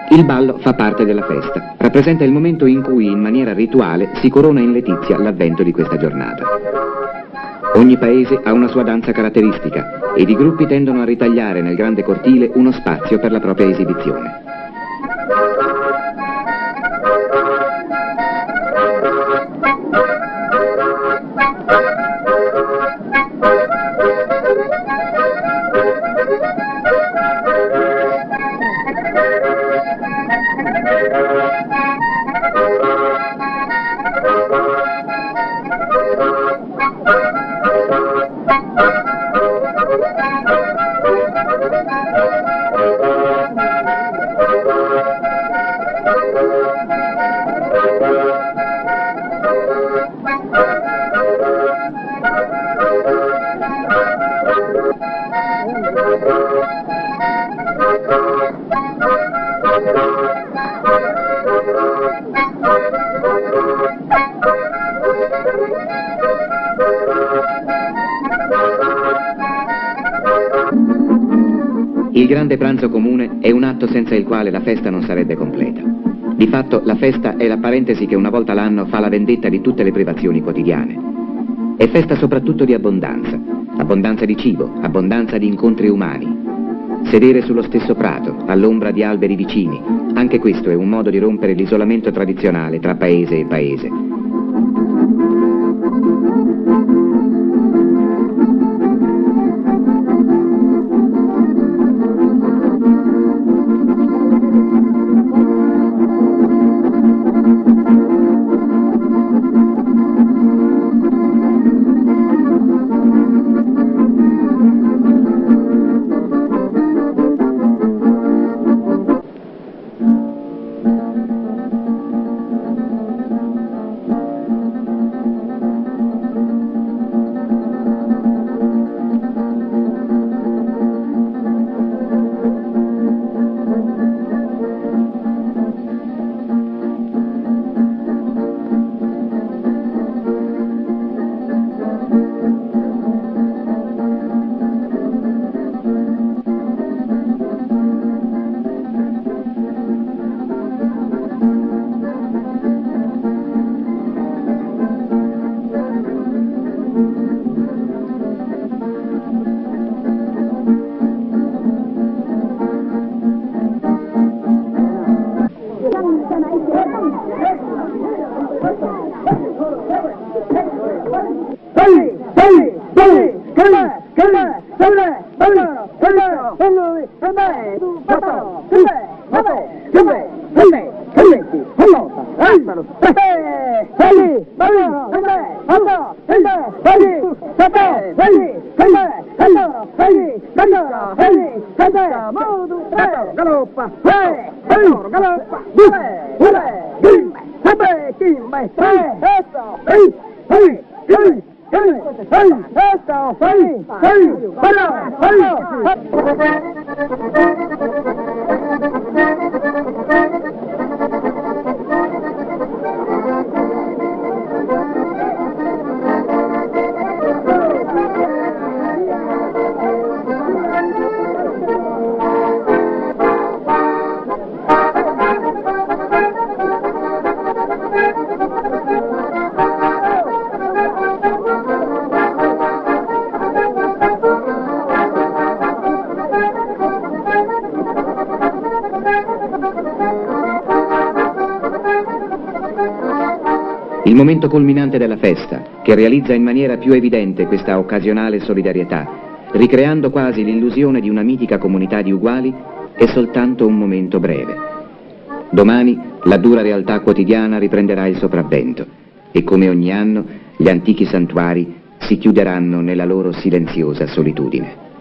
Il ballo fa parte della festa, rappresenta il momento in cui in maniera rituale si corona in letizia l'avvento di questa giornata. Ogni paese ha una sua danza caratteristica ed i gruppi tendono a ritagliare nel grande cortile uno spazio per la propria esibizione. Il grande pranzo comune è un atto senza il quale la festa non sarebbe completa. Di fatto la festa è la parentesi che una volta l'anno fa la vendetta di tutte le privazioni quotidiane. È festa soprattutto di abbondanza, abbondanza di cibo, abbondanza di incontri umani. Sedere sullo stesso prato, all'ombra di alberi vicini, anche questo è un modo di rompere l'isolamento tradizionale tra paese e paese. Il momento culminante della festa, che realizza in maniera più evidente questa occasionale solidarietà, ricreando quasi l'illusione di una mitica comunità di uguali, è soltanto un momento breve. Domani la dura realtà quotidiana riprenderà il sopravvento e come ogni anno gli antichi santuari si chiuderanno nella loro silenziosa solitudine.